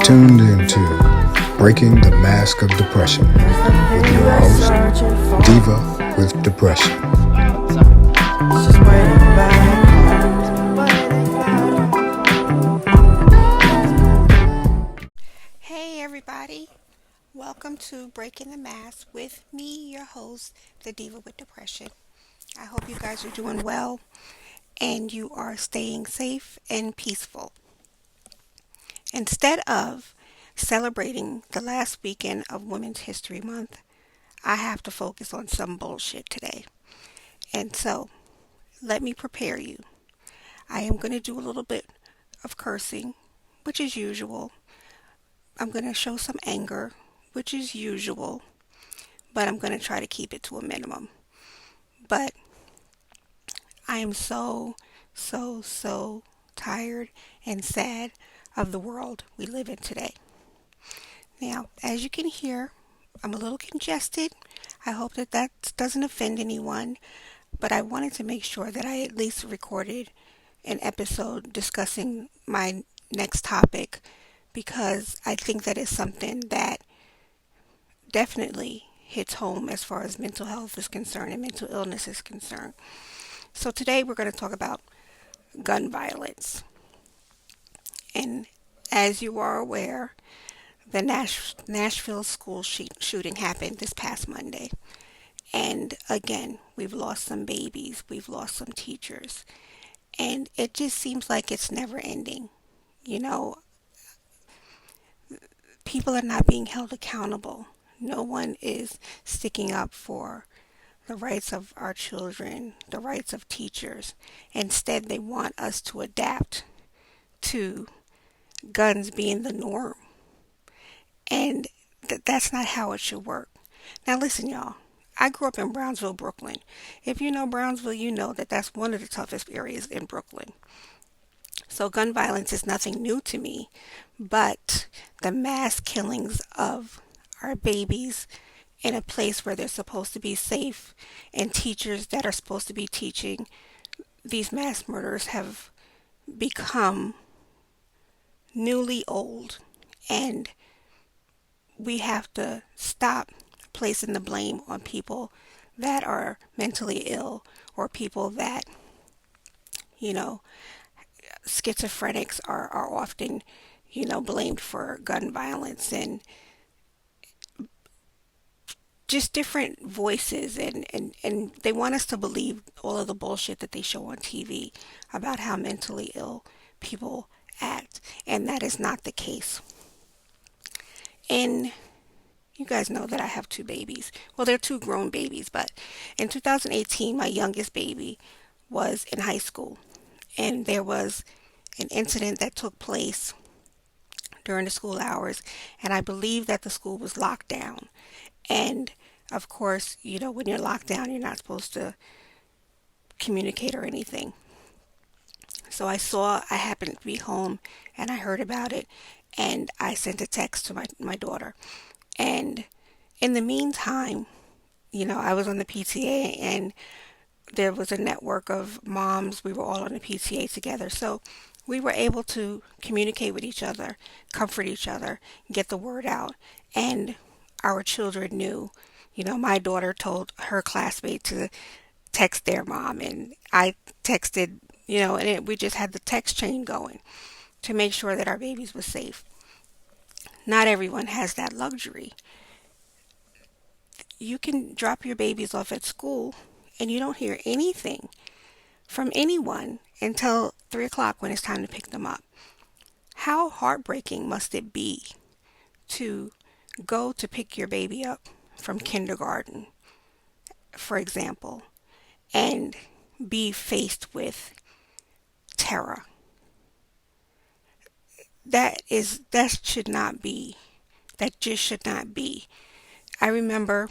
tuned into Breaking the Mask of Depression with your host, Diva with Depression. Hey everybody, welcome to Breaking the Mask with me, your host, the Diva with Depression. I hope you guys are doing well and you are staying safe and peaceful. Instead of celebrating the last weekend of Women's History Month, I have to focus on some bullshit today. And so, let me prepare you. I am going to do a little bit of cursing, which is usual. I'm going to show some anger, which is usual, but I'm going to try to keep it to a minimum. But I am so tired and sad of the world we live in today. Now, as you can hear, I'm a little congested. I hope that doesn't offend anyone, but I wanted to make sure that I at least recorded an episode discussing my next topic because I think that is something that definitely hits home as far as mental health is concerned and mental illness is concerned. So today we're going to talk about gun violence. And as you are aware, the Nashville school shooting happened this past Monday. And again, we've lost some babies, we've lost some teachers. And it just seems like it's never ending. You know, people are not being held accountable. No one is sticking up for the rights of our children, the rights of teachers. Instead, they want us to adapt to guns being the norm. And that's not how it should work. Now, listen, y'all. I grew up in Brownsville, Brooklyn. If you know Brownsville, you know that that's one of the toughest areas in Brooklyn. So gun violence is nothing new to me, but the mass killings of our babies in a place where they're supposed to be safe and teachers that are supposed to be teaching, these mass murders have become newly old, and we have to stop placing the blame on people that are mentally ill or people that, you know, schizophrenics are often, blamed for gun violence and just different voices and they want us to believe all of the bullshit that they show on TV about how mentally ill people act, and that is not the case. And you guys know that I have two babies. Well, they're two grown babies, but in 2018, my youngest baby was in high school, and there was an incident that took place during the school hours, and I believe that the school was locked down. And of course, when you're locked down, you're not supposed to communicate or anything. So I happened to be home and I heard about it, and I sent a text to my daughter. And in the meantime, I was on the PTA, and there was a network of moms. We were all on the PTA together. So we were able to communicate with each other, comfort each other, get the word out. And our children knew. My daughter told her classmate to text their mom, and I texted, we just had the text chain going to make sure that our babies were safe. Not everyone has that luxury. You can drop your babies off at school and you don't hear anything from anyone until 3 o'clock when it's time to pick them up. How heartbreaking must it be to go to pick your baby up from kindergarten, for example, and be faced with terror? That should not be. That just should not be. I remember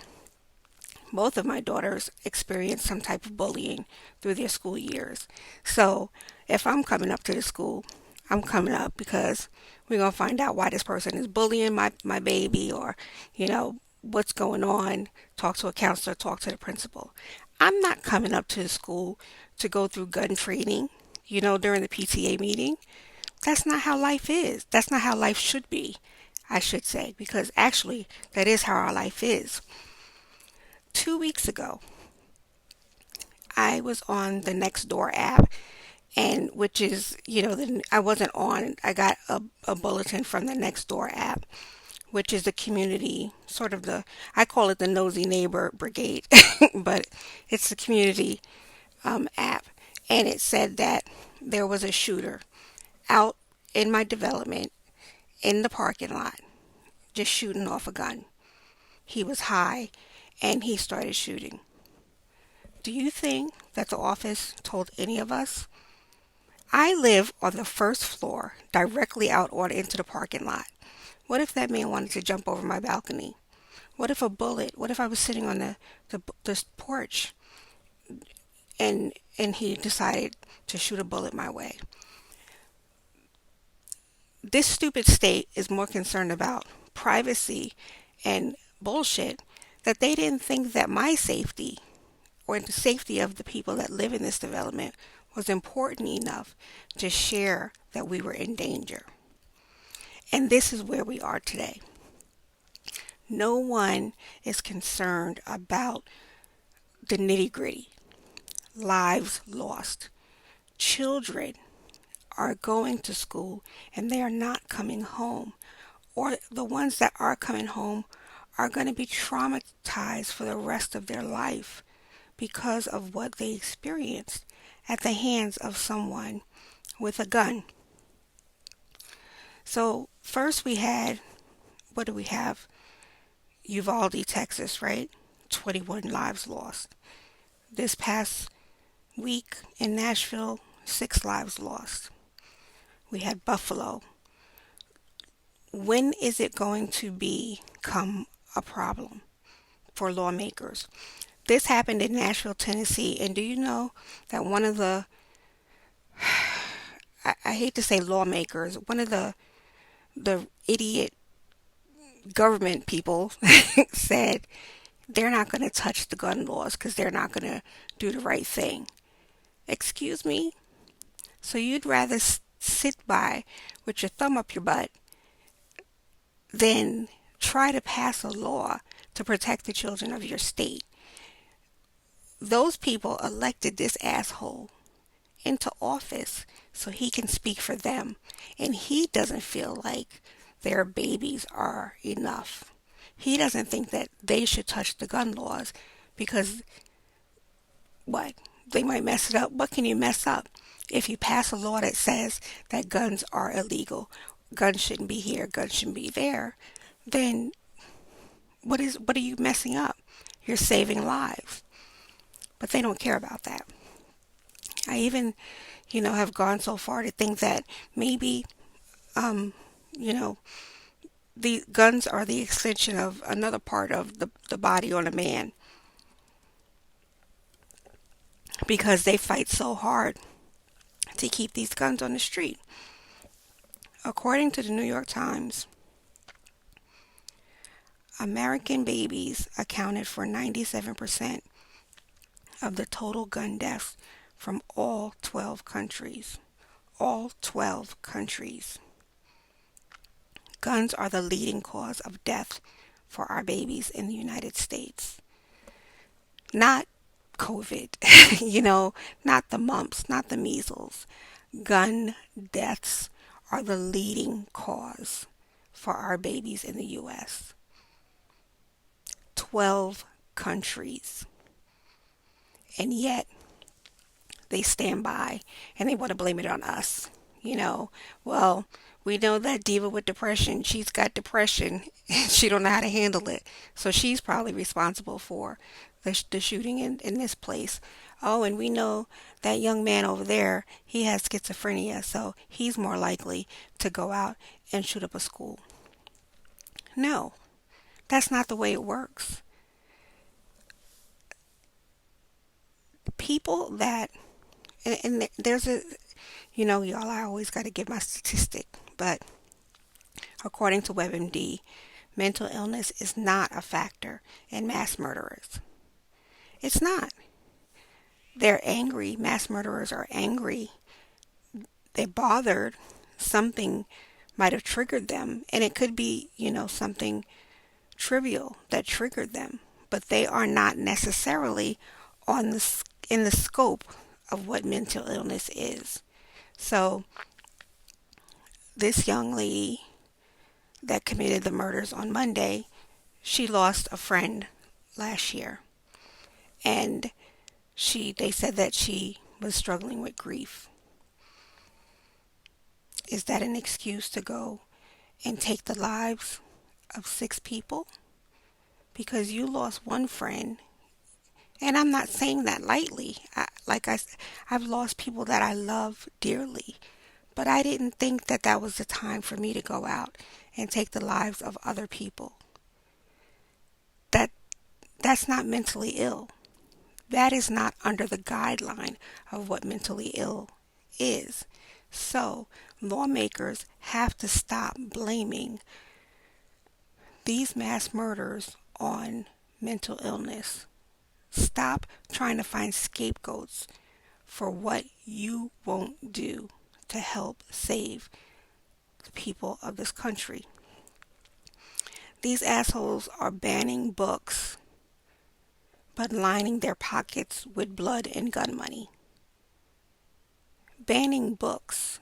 both of my daughters experienced some type of bullying through their school years. So if I'm coming up to the school, I'm coming up because we're going to find out why this person is bullying my baby, or, what's going on. Talk to a counselor, talk to the principal. I'm not coming up to the school to go through gun training, during the PTA meeting. That's not how life is. That's not how life should be, I should say, because actually, that is how our life is. 2 weeks ago, I was on the Nextdoor app, and which is, I wasn't on, I got a bulletin from the Nextdoor app, which is the community, sort of I call it the nosy neighbor brigade, but it's the community app. And it said that there was a shooter out in my development in the parking lot just shooting off a gun. He was high and he started shooting. Do you think that the office told any of us? I live on the first floor, directly out on into the parking lot. What if that man wanted to jump over my balcony? What if I was sitting on the porch and he decided to shoot a bullet my way? This stupid state is more concerned about privacy and bullshit that they didn't think that my safety or the safety of the people that live in this development was important enough to share that we were in danger. And this is where we are today. No one is concerned about the nitty gritty. Lives lost. Children are going to school and they are not coming home. Or the ones that are coming home are going to be traumatized for the rest of their life because of what they experienced at the hands of someone with a gun. So first we had, what do we have? Uvalde, Texas, right? 21 lives lost. This past week in Nashville, 6 lives lost. We had Buffalo. When is it going to become a problem for lawmakers? This happened in Nashville, Tennessee, and do you know that one of the, I hate to say lawmakers, one of the idiot government people said they're not going to touch the gun laws because they're not going to do the right thing. Excuse me? So you'd rather sit by with your thumb up your butt than try to pass a law to protect the children of your state. Those people elected this asshole into office so he can speak for them, and he doesn't feel like their babies are enough. He doesn't think that they should touch the gun laws because what? They might mess it up. What can you mess up? If you pass a law that says that guns are illegal, guns shouldn't be here, guns shouldn't be there, then what are you messing up? You're saving lives. But they don't care about that. I even, have gone so far to think that maybe, the guns are the extension of another part of the body on a man. Because they fight so hard to keep these guns on the street. According to the New York Times, American babies accounted for 97% of the total gun deaths from all 12 countries. All 12 countries. Guns are the leading cause of death for our babies in the United States. Not COVID, not the mumps, not the measles. Gun deaths are the leading cause for our babies in the U.S. 12 countries. And yet, they stand by and they want to blame it on us. Well, we know that diva with depression, she's got depression and she don't know how to handle it. So she's probably responsible for the shooting in this place. Oh, and we know that young man over there, he has schizophrenia, so he's more likely to go out and shoot up a school. No, that's not the way it works. People that, and there's y'all, I always got to give my statistic, but according to WebMD, mental illness is not a factor in mass murderers. It's not. They're angry. Mass murderers are angry. They're bothered. something might have triggered them, and it could be, something trivial that triggered them, but they are not necessarily in the scope of what mental illness is. So this young lady that committed the murders on Monday, she lost a friend last year, and they said that she was struggling with grief. Is that an excuse to go and take the lives of 6 people? Because you lost one friend, and I'm not saying that lightly. I've lost people that I love dearly, but I didn't think that that was the time for me to go out and take the lives of other people. That's not mentally ill. That is not under the guideline of what mentally ill is. So, lawmakers have to stop blaming these mass murders on mental illness. Stop trying to find scapegoats for what you won't do to help save the people of this country. These assholes are banning books, but lining their pockets with blood and gun money. Banning books.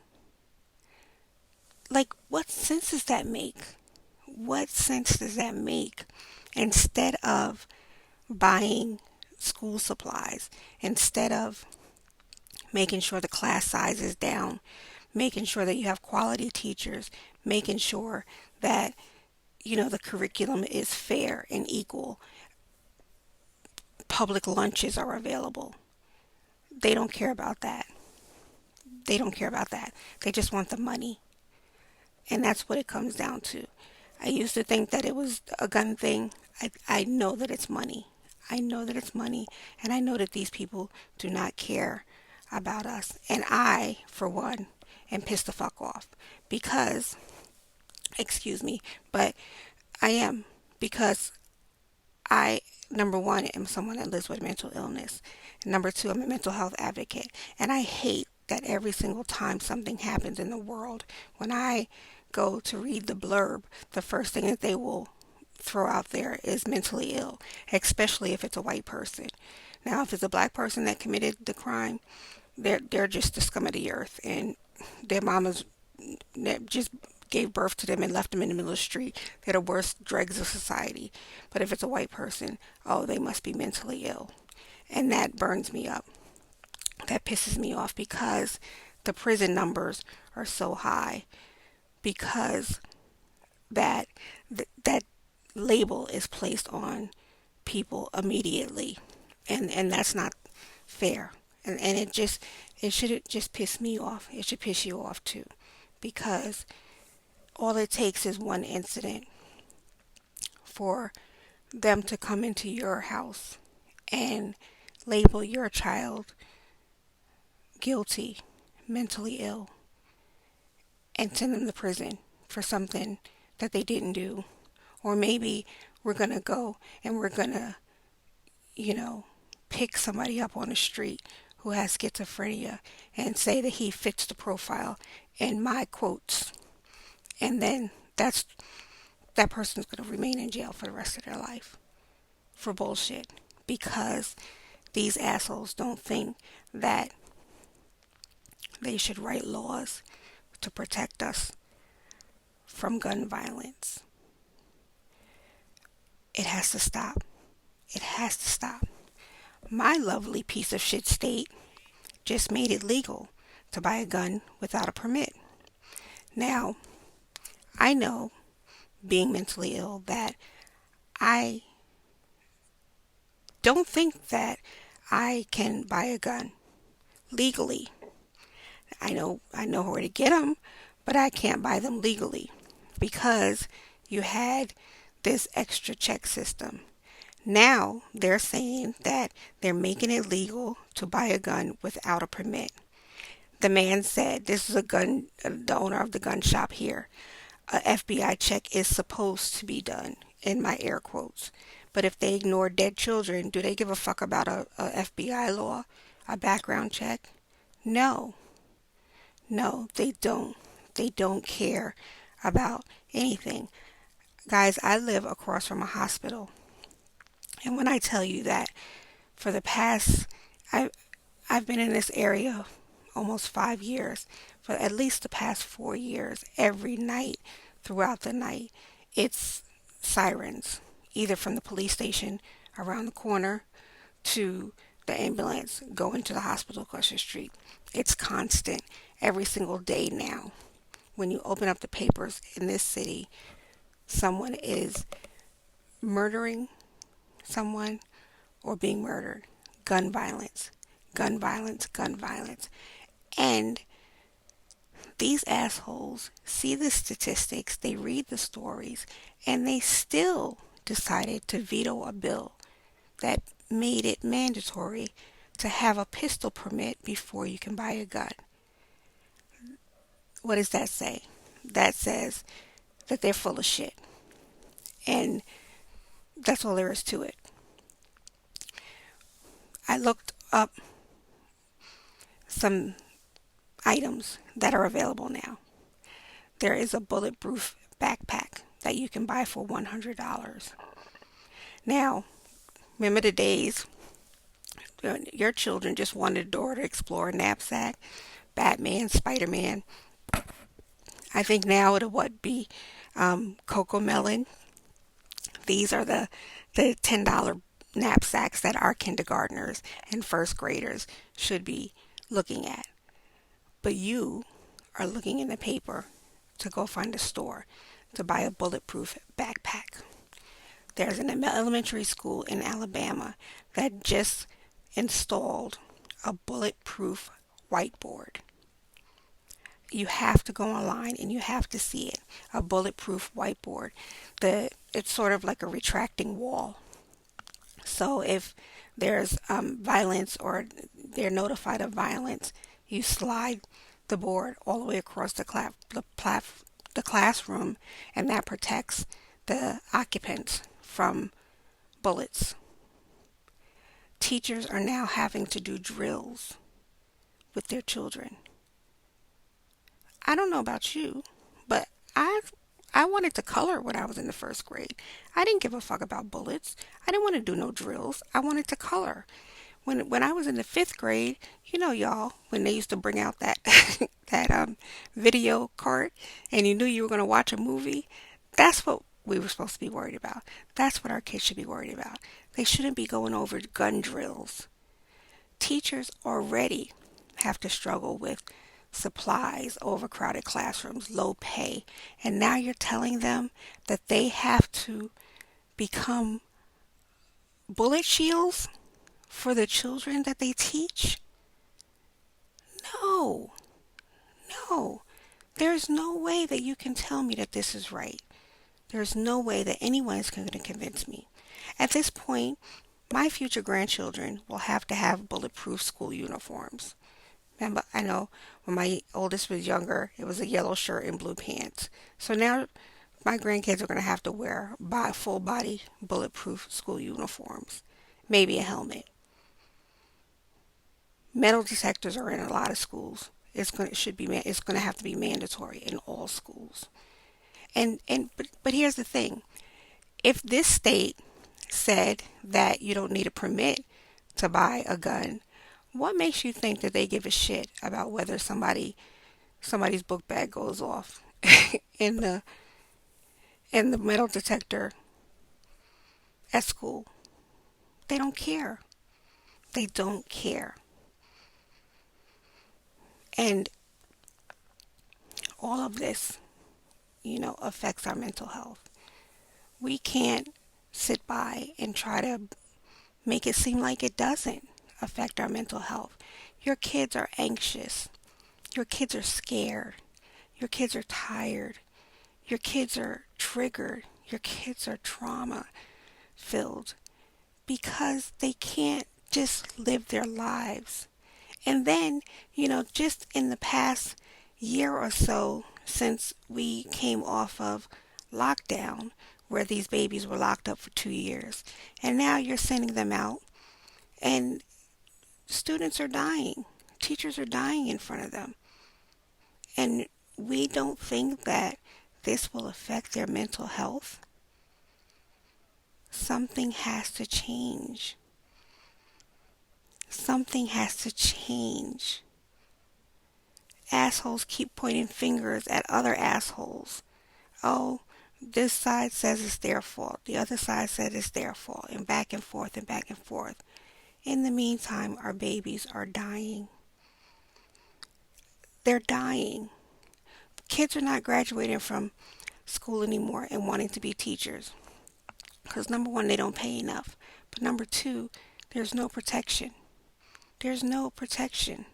Like, what sense does that make? What sense does that make? Instead of buying school supplies, instead of making sure the class size is down, making sure that you have quality teachers, making sure that, the curriculum is fair and equal, public lunches are available. They don't care about that. They don't care about that. They just want the money. And that's what it comes down to. I used to think that it was a gun thing. I know that it's money. I know that it's money. And I know that these people do not care about us. And I, for one, am pissed the fuck off. Because, excuse me, but I am. Because I, number one, am someone that lives with mental illness. Number two, I'm a mental health advocate. And I hate that every single time something happens in the world, when I go to read the blurb, the first thing that they will throw out there is mentally ill, especially if it's a white person. Now, if it's a black person that committed the crime, they're just the scum of the earth, and their mamas just gave birth to them and left them in the middle of the street. They're the worst dregs of society. But if it's a white person, oh, they must be mentally ill. And that burns me up. That pisses me off because the prison numbers are so high, because that label is placed on people immediately, and that's not fair. And it should just piss me off. It should piss you off too, because all it takes is one incident for them to come into your house and label your child guilty, mentally ill, and send them to prison for something that they didn't do. Or maybe we're going to go and we're going to, pick somebody up on the street who has schizophrenia and say that he fits the profile in my quotes. And then that person's going to remain in jail for the rest of their life for bullshit, because these assholes don't think that they should write laws to protect us from gun violence. It has to stop. It has to stop. My lovely piece of shit state just made it legal to buy a gun without a permit. Now, I know, being mentally ill, that I don't think that I can buy a gun legally. I know where to get them, but I can't buy them legally because you had this extra check system. Now they're saying that they're making it legal to buy a gun without a permit. The man said, this is the owner of the gun shop here, a FBI check is supposed to be done, in my air quotes. But if they ignore dead children, do they give a fuck about a FBI law, a background check? No, they don't. They don't care about anything. Guys, I live across from a hospital. And when I tell you that for the past, I, I've been in this area almost 5 years. For at least the past 4 years, every night, throughout the night, it's sirens, either from the police station around the corner to the ambulance going to the hospital across the street. It's constant every single day now. When you open up the papers in this city, someone is murdering someone or being murdered. Gun violence, gun violence, gun violence. And these assholes see the statistics, they read the stories, and they still decided to veto a bill that made it mandatory to have a pistol permit before you can buy a gun. What does that say? That says that they're full of shit. And that's all there is to it. I looked up some items that are available now. There is a bulletproof backpack that you can buy for $100. Now, remember the days when your children just wanted a door to explore, a knapsack, Batman, Spider-Man. I think now it'll be Coco Melon. These are the $10 knapsacks that our kindergartners and first graders should be looking at. But you are looking in the paper to go find a store to buy a bulletproof backpack. There's an elementary school in Alabama that just installed a bulletproof whiteboard. You have to go online and you have to see it. A bulletproof whiteboard. It's sort of like a retracting wall. So if there's violence or they're notified of violence, you slide the board all the way across the classroom, and that protects the occupants from bullets. Teachers are now having to do drills with their children. I don't know about you, but I wanted to color when I was in the first grade. I didn't give a fuck about bullets. I didn't want to do no drills. I wanted to color. When I was in the fifth grade, you know, y'all, when they used to bring out that video cart and you knew you were going to watch a movie, that's what we were supposed to be worried about. That's what our kids should be worried about. They shouldn't be going over gun drills. Teachers already have to struggle with supplies, overcrowded classrooms, low pay, and now you're telling them that they have to become bullet shields for the children that they teach? No. There's no way that you can tell me that this is right. There's no way that anyone is going to convince me. At this point, my future grandchildren will have to have bulletproof school uniforms. Remember, I know when my oldest was younger, it was a yellow shirt and blue pants. So now my grandkids are going to have to wear full body bulletproof school uniforms. Maybe a helmet. Metal detectors are in a lot of schools. It's going to have to be mandatory in all schools. But here's the thing. If this state said that you don't need a permit to buy a gun, what makes you think that they give a shit about whether somebody's book bag goes off in the metal detector at school? They don't care. They don't care. And all of this, affects our mental health. We can't sit by and try to make it seem like it doesn't affect our mental health. Your kids are anxious. Your kids are scared. Your kids are tired. Your kids are triggered. Your kids are trauma filled because they can't just live their lives. And then, just in the past year or so since we came off of lockdown, where these babies were locked up for 2 years, and now you're sending them out, and students are dying. Teachers are dying in front of them. And we don't think that this will affect their mental health. Something has to change. Something has to change. Assholes keep pointing fingers at other assholes. Oh, this side says it's their fault. The other side says it's their fault. And back and forth and back and forth. In the meantime, our babies are dying. They're dying. Kids are not graduating from school anymore and wanting to be teachers. Because number one, they don't pay enough. But number two, there's no protection. There's no protection.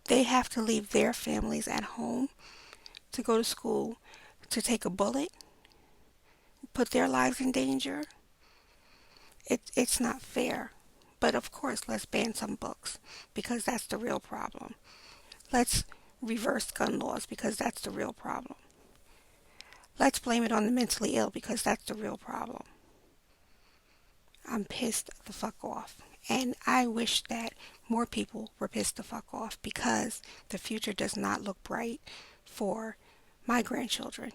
They have to leave their families at home to go to school to take a bullet, put their lives in danger. It's not fair. But of course, let's ban some books because that's the real problem. Let's reverse gun laws because that's the real problem. Let's blame it on the mentally ill because that's the real problem. I'm pissed the fuck off. And I wish that more people were pissed the fuck off because the future does not look bright for my grandchildren.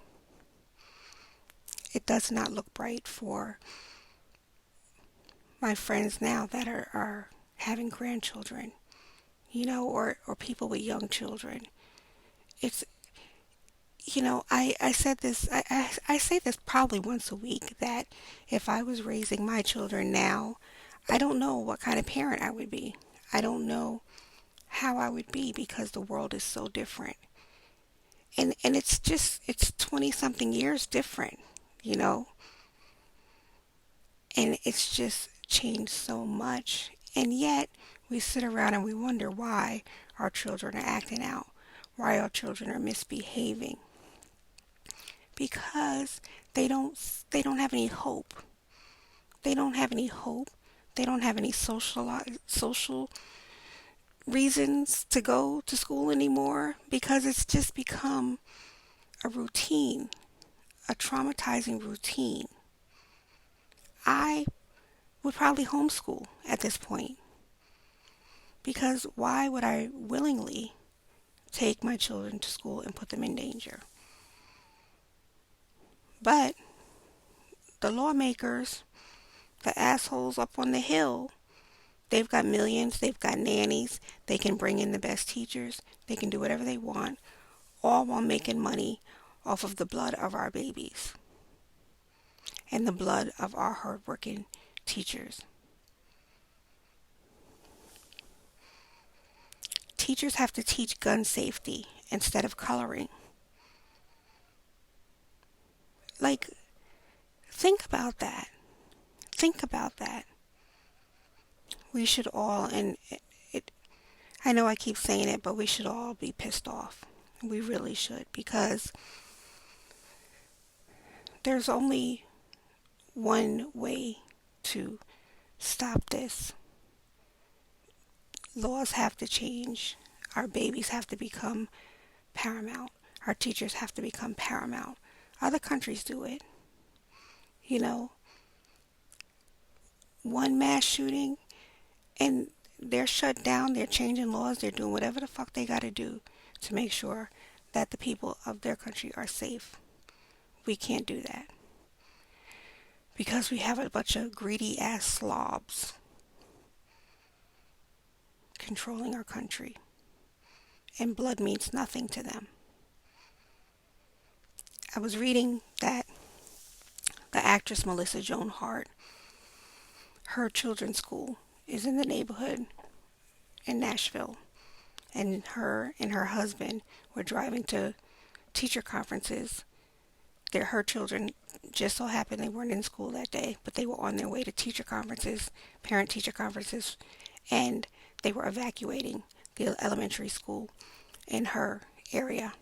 It does not look bright for my friends now that are having grandchildren, or people with young children. It's, I said this, I say this probably once a week, that if I was raising my children now, I don't know what kind of parent I would be. I don't know how I would be because the world is so different. And it's 20 something years different, and it's just changed so much. And yet we sit around and we wonder why our children are acting out, why our children are misbehaving. Because they don't have any hope. They don't have any hope. They don't have any social reasons to go to school anymore because it's just become a routine, a traumatizing routine. I would probably homeschool at this point because why would I willingly take my children to school and put them in danger? But the lawmakers, the assholes up on the hill, they've got millions, they've got nannies, they can bring in the best teachers, they can do whatever they want, all while making money off of the blood of our babies and the blood of our hardworking teachers. Teachers have to teach gun safety instead of coloring. Like, think about that. Think about that. We should all, and I know I keep saying it, but we should all be pissed off. We really should, because there's only one way to stop this. Laws have to change. Our babies have to become paramount. Our teachers have to become paramount. Other countries do it. One mass shooting and they're shut down, they're changing laws, they're doing whatever the fuck they gotta do to make sure that the people of their country are safe. We can't do that because we have a bunch of greedy ass slobs controlling our country, and blood means nothing to them. I was reading that the actress Melissa Joan Hart, her children's school is in the neighborhood in Nashville, and her husband were driving to teacher conferences. Her children just so happened they weren't in school that day, but they were on their way to teacher conferences, parent-teacher conferences, and they were evacuating the elementary school in her area.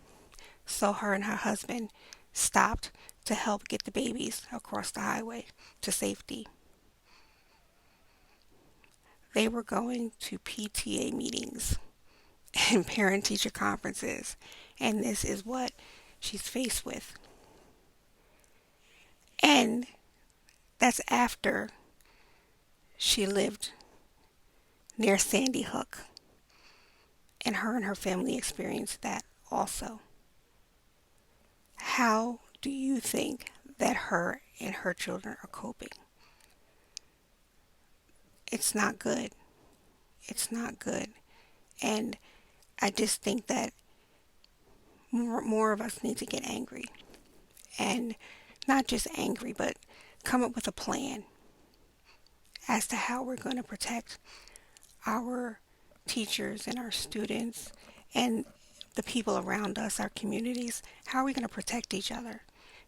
So her and her husband stopped to help get the babies across the highway to safety. They were going to PTA meetings and parent-teacher conferences, and this is what she's faced with. And that's after she lived near Sandy Hook. and her family experienced that also. How do you think that her and her children are coping? It's not good. It's not good. And I just think that more of us need to get angry. And not just angry, but come up with a plan as to how we're going to protect our teachers and our students and the people around us, our communities. How are we going to protect each other?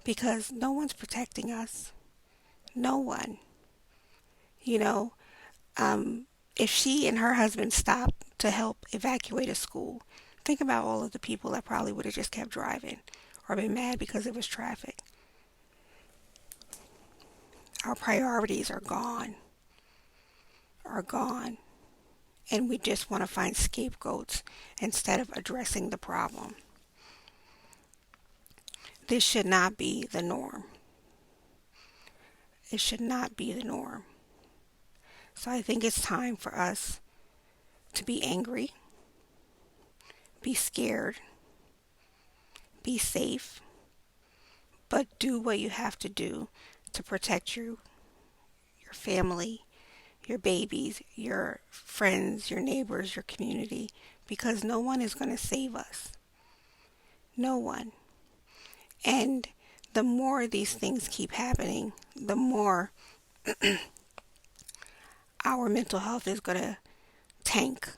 Because no one's protecting us. No one. You know, if she and her husband stopped to help evacuate a school, think about all of the people that probably would have just kept driving or been mad because it was traffic. Our priorities are gone, and we just want to find scapegoats instead of addressing the problem. This should not be the norm. It should not be the norm. So I think it's time for us to be angry, be scared, be safe, but do what you have to do to protect your family, your babies, your friends, your neighbors, your community, because no one is going to save us. No one. And the more these things keep happening, the more our mental health is going to tank.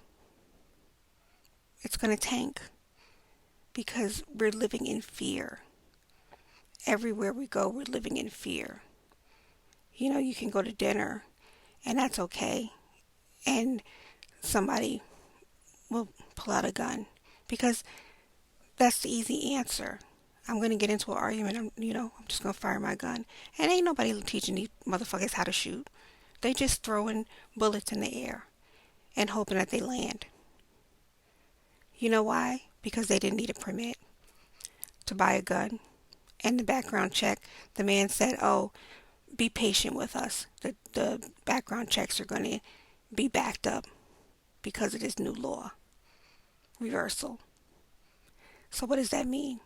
It's going to tank because we're living in fear. Everywhere we go, we're living in fear. You know, you can go to dinner and that's okay. And somebody will pull out a gun because that's the easy answer. I'm going to get into an argument. I'm just going to fire my gun. And ain't nobody teaching these motherfuckers how to shoot. They just throwing bullets in the air and hoping that they land. You know why? Because they didn't need a permit to buy a gun. And the background check, the man said, oh, be patient with us. The background checks are going to be backed up because of this new law. Reversal. So what does that mean?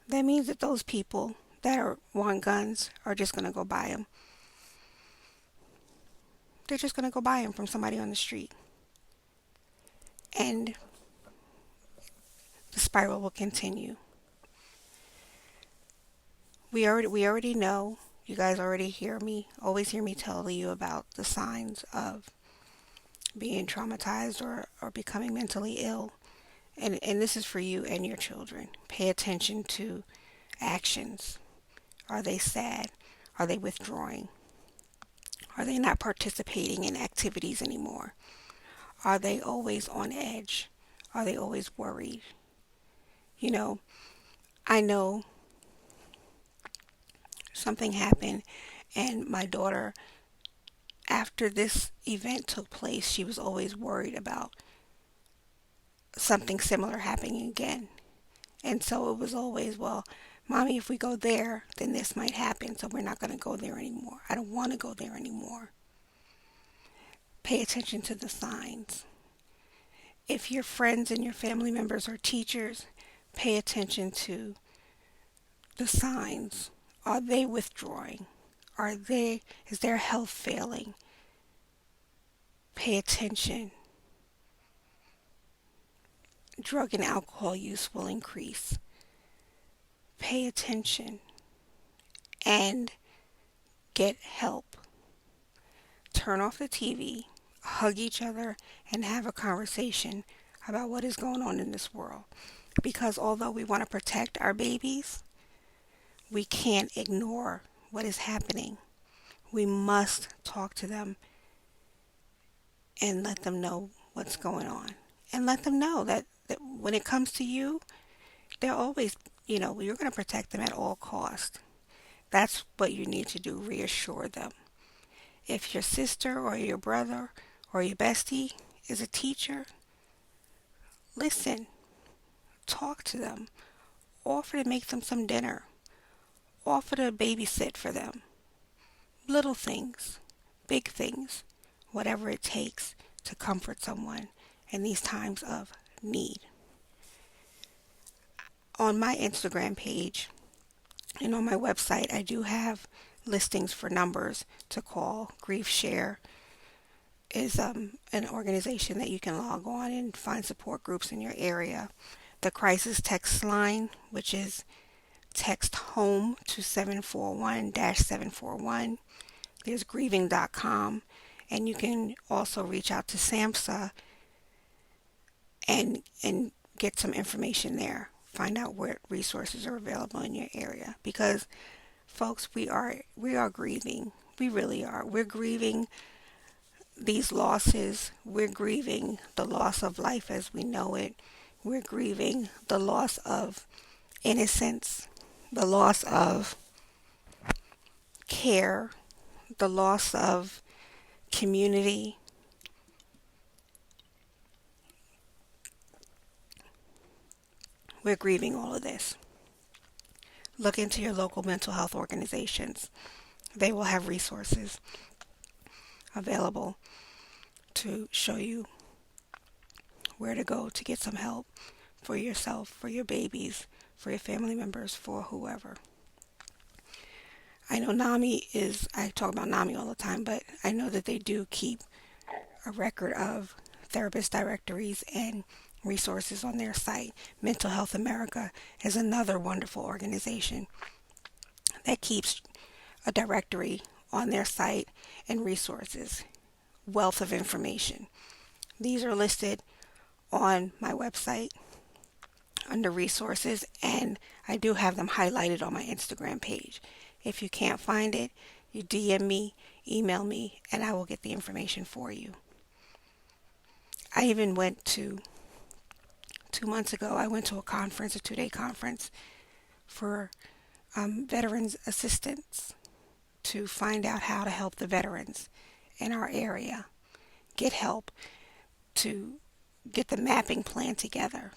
That means that those people that want guns are just going to go buy them. They're just going to go buy them from somebody on the street. And the spiral will continue. We already know, you guys already always hear me tell you about the signs of being traumatized or becoming mentally ill. And this is for you and your children. Pay attention to actions. Are they sad? Are they withdrawing? Are they not participating in activities anymore? Are they always on edge? Are they always worried? You know, I know something happened and my daughter, after this event took place, she was always worried about something similar happening again. And so it was always, well, Mommy, if we go there, then this might happen, so we're not going to go there anymore. I don't want to go there anymore. Pay attention to the signs. If your friends and your family members are teachers, pay attention to the signs. Are they withdrawing? Is their health failing? Pay attention. Drug and alcohol use will increase. Pay attention and get help. Turn off the TV, hug each other, and have a conversation about what is going on in this world. Because although we want to protect our babies, we can't ignore what is happening. We must talk to them and let them know what's going on. And let them know that when it comes to you, they're always, you're going to protect them at all costs. That's what you need to do, reassure them. If your sister or your brother or your bestie is a teacher, listen, talk to them, offer to make them some dinner, offer to babysit for them. Little things, big things, whatever it takes to comfort someone in these times of need. On my Instagram page and on my website, I do have listings for numbers to call. Grief Share is an organization that you can log on and find support groups in your area. The crisis text line, which is text home to 741-741. There's grieving.com, and you can also reach out to SAMHSA and get some information there. Find out what resources are available in your area, because folks, we are grieving. We really are. We're grieving these losses. We're grieving the loss of life as we know it. We're grieving the loss of innocence, the loss of care, the loss of community. We're grieving all of this. Look into your local mental health organizations. They will have resources available to show you where to go to get some help for yourself, for your babies, for your family members, for whoever. I know I talk about NAMI all the time, but I know that they do keep a record of therapist directories and resources on their site. Mental Health America is another wonderful organization that keeps a directory on their site and resources, wealth of information. These are listed on my website under resources, and I do have them highlighted on my Instagram page. If you can't find it, you DM me, email me, and I will get the information for you. I even went to 2 months ago, I went to a 2-day conference for veterans assistance to find out how to help the veterans in our area get help to get the mapping plan together.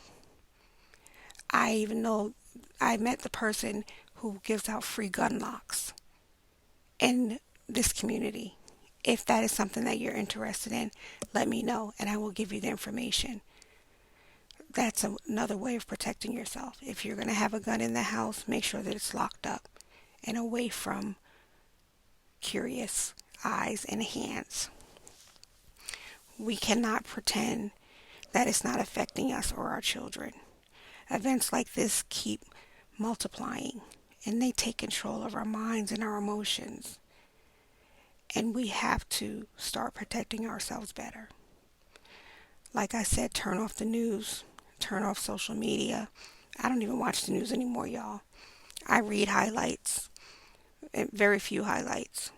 I even know I met the person who gives out free gun locks in this community. If that is something that you're interested in, let me know and I will give you the information. That's another way of protecting yourself. If you're going to have a gun in the house, make sure that it's locked up and away from curious eyes and hands. We cannot pretend that it's not affecting us or our children. Events like this keep multiplying, and they take control of our minds and our emotions. And we have to start protecting ourselves better. Like I said, turn off the news, turn off social media. I don't even watch the news anymore, y'all. I read highlights, very few highlights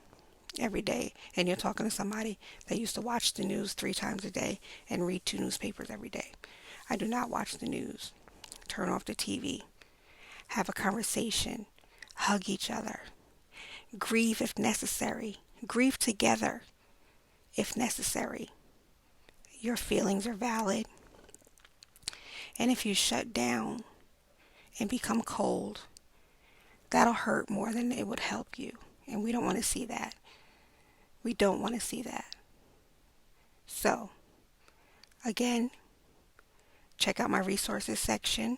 every day. And you're talking to somebody that used to watch the news 3 times a day and read 2 newspapers every day. I do not watch the news. Turn off the TV. Have a conversation. Hug each other. Grieve if necessary. Grieve together if necessary. Your feelings are valid. And if you shut down and become cold, that'll hurt more than it would help you. And we don't want to see that. We don't want to see that. So, again, check out my resources section.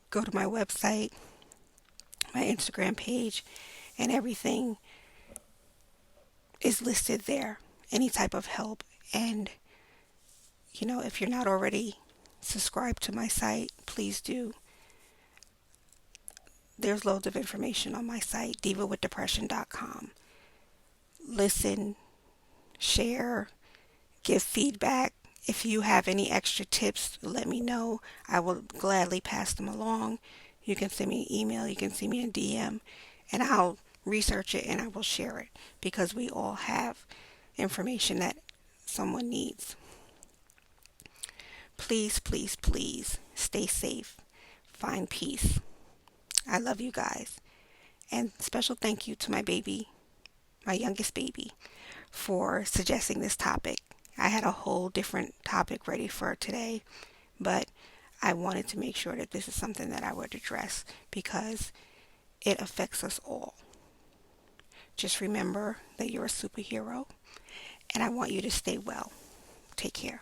Go to my website, my Instagram page, and everything is listed there. Any type of help. And, if you're not already subscribed to my site, please do. There's loads of information on my site, divawithdepression.com. Listen, share, give feedback. If you have any extra tips, let me know. I will gladly pass them along. You can send me an email, you can send me a DM, and I'll research it and I will share it, because we all have information that someone needs. Please, please, please stay safe. Find peace. I love you guys. And special thank you to my baby, my youngest baby, for suggesting this topic. I had a whole different topic ready for today, but I wanted to make sure that this is something that I would address because it affects us all. Just remember that you're a superhero, and I want you to stay well. Take care.